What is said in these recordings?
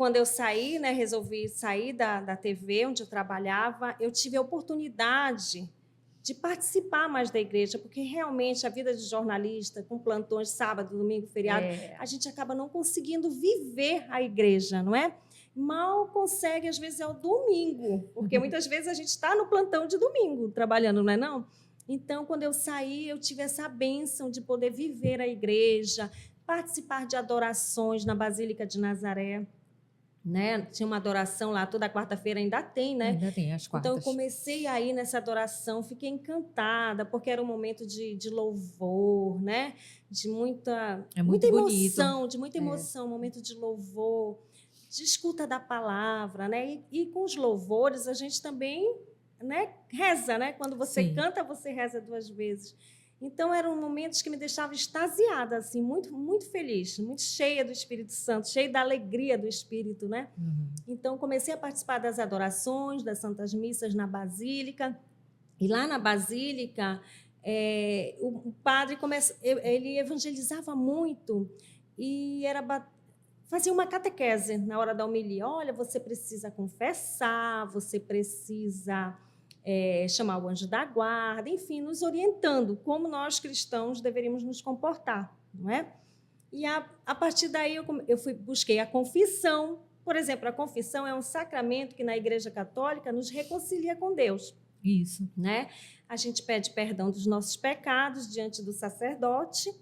quando eu saí, né, resolvi sair da TV, onde eu trabalhava, eu tive a oportunidade de participar mais da igreja, porque realmente a vida de jornalista, com plantões sábado, domingo, feriado, É, a gente acaba não conseguindo viver a igreja, não é? Mal consegue, às vezes, é o domingo, porque muitas vezes a gente está no plantão de domingo trabalhando, não é não? Então, quando eu saí, eu tive essa bênção de poder viver a igreja, participar de adorações na Basílica de Nazaré, né? Tinha uma adoração lá toda quarta-feira, ainda tem, né? ainda tem as Então eu quartas. comecei aí nessa adoração, fiquei encantada, porque era um momento de louvor, né? De muita, É muita muito bonito. emoção, de muita É. emoção, um momento de louvor, de escuta da palavra, né? E com os louvores a gente também, né, reza, né? Quando você Sim. canta, você reza 2 vezes. Então eram momentos que me deixavam extasiada, assim, muito, muito feliz, muito cheia do Espírito Santo, cheia da alegria do Espírito, né? Uhum. Então comecei a participar das adorações, das santas missas na Basílica. E lá na Basílica, o padre ele evangelizava muito e fazia uma catequese na hora da homilia. Olha, você precisa confessar, você precisa chamar o anjo da guarda, enfim, nos orientando como nós cristãos deveríamos nos comportar, não é? E a partir daí busquei a confissão. Por exemplo, a confissão é um sacramento que na Igreja Católica nos reconcilia com Deus, Isso. né? A gente pede perdão dos nossos pecados diante do sacerdote,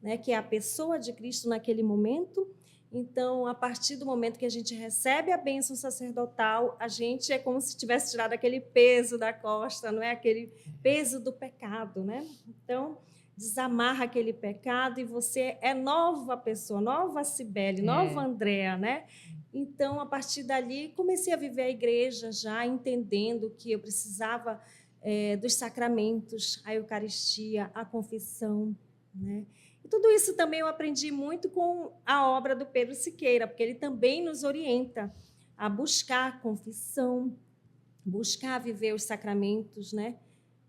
né, que é a pessoa de Cristo naquele momento. Então, a partir do momento que a gente recebe a bênção sacerdotal, a gente é como se tivesse tirado aquele peso da costa, não é? Aquele peso do pecado, né? Então, desamarra aquele pecado e você é nova pessoa, nova Cibele, nova Andréa, né? Então, a partir dali, comecei a viver a igreja já, entendendo que eu precisava dos sacramentos, a Eucaristia, a confissão, né? E tudo isso também eu aprendi muito com a obra do Pedro Siqueira, porque ele também nos orienta a buscar a confissão, buscar viver os sacramentos, né?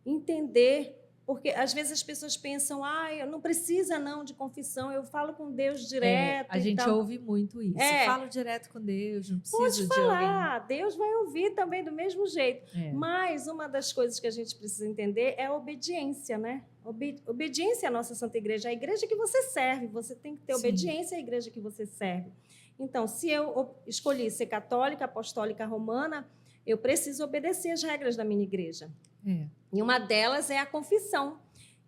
Entender, porque às vezes as pessoas pensam, não precisa não de confissão, eu falo com Deus direto A e gente tal. ouve muito isso. Falo direto com Deus, não Pode preciso de alguém. falar, Deus vai ouvir também do mesmo jeito. É. Mas uma das coisas que a gente precisa entender é a obediência, né? Obediência à nossa Santa Igreja, a igreja que você serve, você tem que ter Sim. obediência à igreja que você serve. Então, se eu escolhi ser católica, apostólica romana, eu preciso obedecer às regras da minha igreja. E uma delas é a confissão.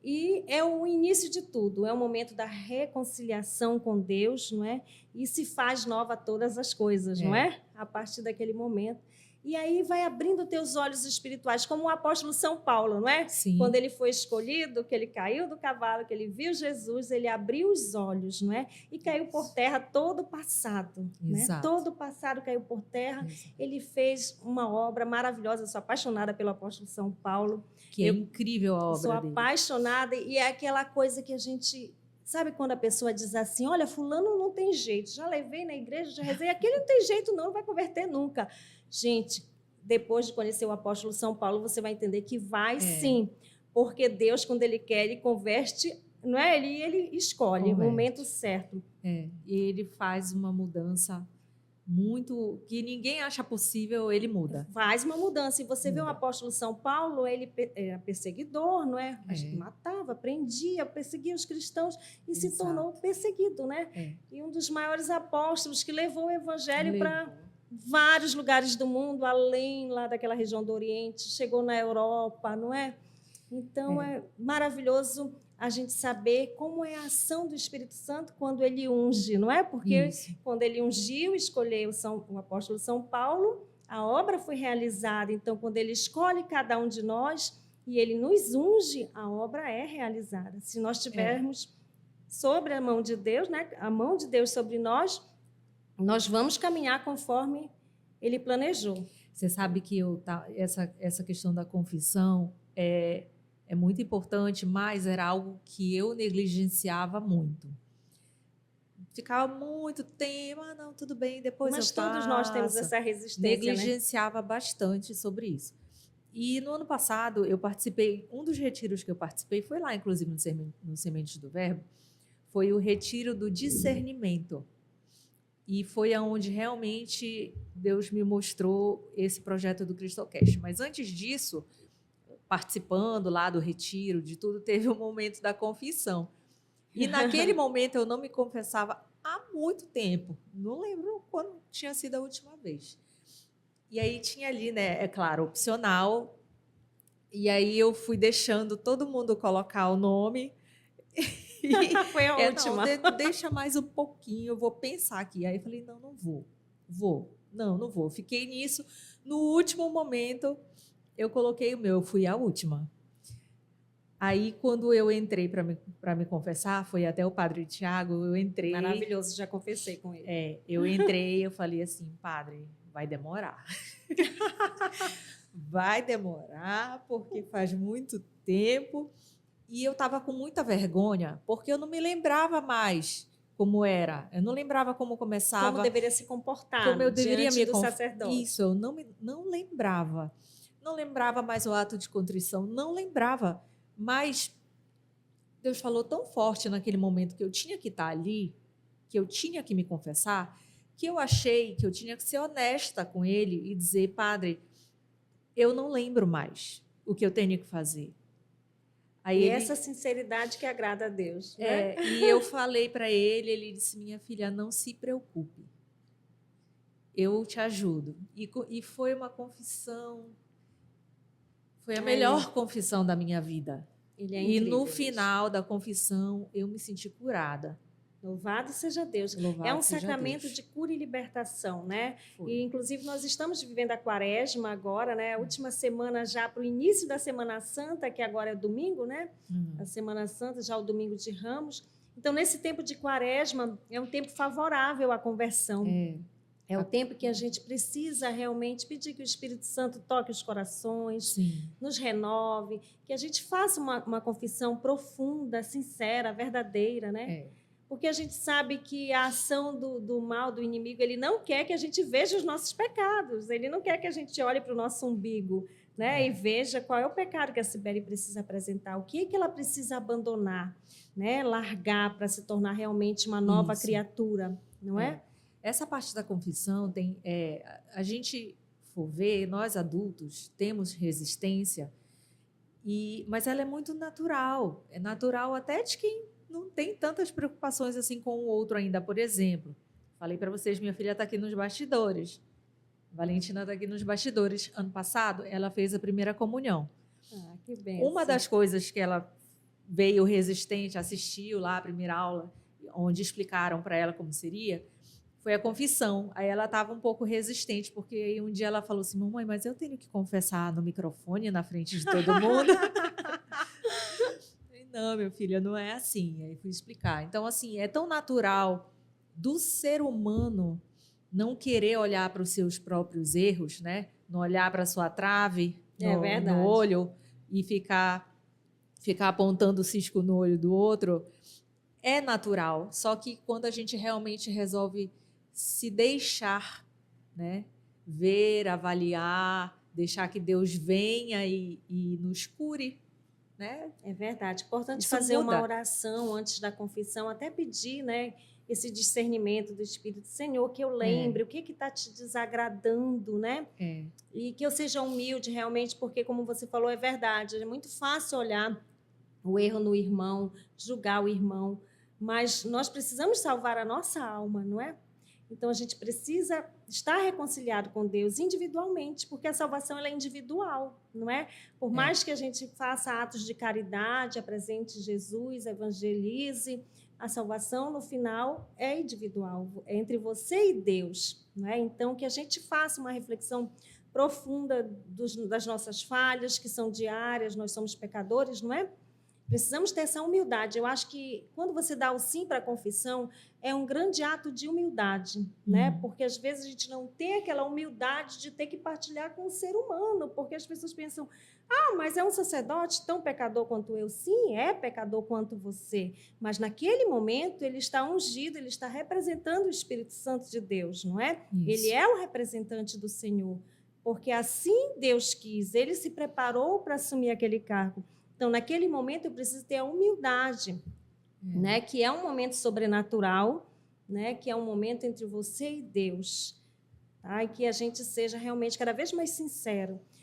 E é o início de tudo, é o momento da reconciliação com Deus, não é? E se faz nova todas as coisas, não é? A partir daquele momento. E aí vai abrindo teus olhos espirituais, como o apóstolo São Paulo, não é? Sim. Quando ele foi escolhido, que ele caiu do cavalo, que ele viu Jesus, ele abriu os olhos, não é? E caiu por terra todo o passado, né? Todo o passado caiu por terra. Exato. Ele fez uma obra maravilhosa, eu sou apaixonada pelo apóstolo São Paulo. Que é incrível a obra sou dele. apaixonada e é aquela coisa que a gente... Sabe quando a pessoa diz assim, olha, fulano não tem jeito, já levei na igreja, já rezei, aquele não tem jeito não vai converter nunca. Gente, depois de conhecer o apóstolo São Paulo, você vai entender que vai sim, porque Deus, quando Ele quer, Ele converte, não é? Ele escolhe o momento certo. E Ele faz uma mudança muito... que ninguém acha possível, Ele muda. Faz uma mudança. E você vê o apóstolo São Paulo, ele era perseguidor, não é? Matava, prendia, perseguia os cristãos e se tornou perseguido, né? E um dos maiores apóstolos que levou o evangelho para vários lugares do mundo, além lá daquela região do Oriente, chegou na Europa, não é? Então, é maravilhoso a gente saber como é a ação do Espírito Santo quando ele unge, não é? Porque quando ele ungiu, escolheu o apóstolo São Paulo, a obra foi realizada. Então, quando ele escolhe cada um de nós e ele nos unge, a obra é realizada. Se nós tivermos sobre a mão de Deus, né? A mão de Deus sobre nós, nós vamos caminhar conforme ele planejou. Você sabe que essa questão da confissão é muito importante, mas era algo que eu negligenciava muito. Ficava muito tempo, não, tudo bem, depois mas eu faço. Mas todos nós temos essa resistência, negligenciava bastante sobre isso. E no ano passado, eu participei, um dos retiros que eu participei foi lá, inclusive, no Sementes do Verbo, foi o retiro do discernimento. E foi aonde realmente Deus me mostrou esse projeto do Cristocast. Mas antes disso, participando lá do retiro, de tudo, teve o momento da confissão. E naquele momento eu não me confessava há muito tempo. Não lembro quando tinha sido a última vez. E aí tinha ali, né, é claro, opcional. E aí eu fui deixando todo mundo colocar o nome. Foi a última. Não, deixa mais um pouquinho, eu vou pensar aqui. Aí eu falei, não vou. Não vou. Fiquei nisso. No último momento, eu coloquei o meu, eu fui a última. Aí, quando eu entrei para me confessar, foi até o padre Tiago, eu entrei... Maravilhoso, já confessei com ele. Eu entrei, eu falei assim, padre, vai demorar. Vai demorar, porque faz muito tempo. E eu estava com muita vergonha, porque eu não me lembrava mais como era. Eu não lembrava como começava. Como deveria se comportar como eu deveria diante do sacerdote. Isso, eu não lembrava. Não lembrava mais o ato de contrição, não lembrava. Mas Deus falou tão forte naquele momento que eu tinha que estar ali, que eu tinha que me confessar, que eu achei que eu tinha que ser honesta com ele e dizer, padre, eu não lembro mais o que eu tenho que fazer. Aí essa sinceridade que agrada a Deus. Né? E eu falei para ele, ele disse, minha filha, não se preocupe, eu te ajudo. E foi uma confissão, foi a melhor confissão da minha vida. Ele é incrível, no final da confissão, eu me senti curada. Louvado seja Deus. É um sacramento de cura e libertação, né? Foi. E, inclusive, nós estamos vivendo a Quaresma agora, né? A última semana já para o início da Semana Santa, que agora é domingo, né? A Semana Santa, já o domingo de Ramos. Então, nesse tempo de Quaresma, é um tempo favorável à conversão. É o tempo que a gente precisa realmente pedir que o Espírito Santo toque os corações, nos renove, que a gente faça uma confissão profunda, sincera, verdadeira, né? Porque a gente sabe que a ação do mal, do inimigo, ele não quer que a gente veja os nossos pecados, ele não quer que a gente olhe para o nosso umbigo, né? E veja qual é o pecado que a Cibele precisa apresentar, o que ela precisa abandonar, né? Largar para se tornar realmente uma nova criatura, não é? Essa parte da confissão, a gente for ver, nós adultos temos resistência, mas ela é muito natural. É natural até de quem não tem tantas preocupações assim com o outro ainda. Por exemplo, falei para vocês, minha filha está aqui nos bastidores. Valentina está aqui nos bastidores. Ano passado, ela fez a primeira comunhão. Ah, que bênção. Uma das coisas que ela veio resistente, assistiu lá a primeira aula, onde explicaram para ela como seria, foi a confissão. Aí ela estava um pouco resistente, porque um dia ela falou assim, mamãe, mas eu tenho que confessar no microfone, na frente de todo mundo? Não, meu filho, não é assim. Aí fui explicar. Então, assim, é tão natural do ser humano não querer olhar para os seus próprios erros, né? Não olhar para a sua trave no olho e ficar apontando o cisco no olho do outro. É natural. Só que quando a gente realmente resolve se deixar, né? Ver, avaliar, deixar que Deus venha e nos cure, né? É verdade. Importante fazer uma oração antes da confissão, até pedir, né, esse discernimento do Espírito. Senhor, que eu lembre o que está te desagradando, né? E que eu seja humilde realmente, porque, como você falou, é verdade. É muito fácil olhar o erro no irmão, julgar o irmão, mas nós precisamos salvar a nossa alma, não é? Então, a gente precisa estar reconciliado com Deus individualmente, porque a salvação ela é individual, não é? Por mais que a gente faça atos de caridade, apresente Jesus, evangelize, a salvação, no final, é individual, é entre você e Deus, não é? Então, que a gente faça uma reflexão profunda das nossas falhas, que são diárias, nós somos pecadores, não é? Precisamos ter essa humildade. Eu acho que quando você dá o sim para a confissão, é um grande ato de humildade, né? Porque às vezes a gente não tem aquela humildade de ter que partilhar com o ser humano, porque as pessoas pensam, mas é um sacerdote tão pecador quanto eu. Sim, é pecador quanto você, mas naquele momento ele está ungido, ele está representando o Espírito Santo de Deus, não é? Isso. Ele é o representante do Senhor, porque assim Deus quis, ele se preparou para assumir aquele cargo. Então, naquele momento, eu preciso ter a humildade, né? Que é um momento sobrenatural, né, que é um momento entre você e Deus, tá? E que a gente seja realmente cada vez mais sincero.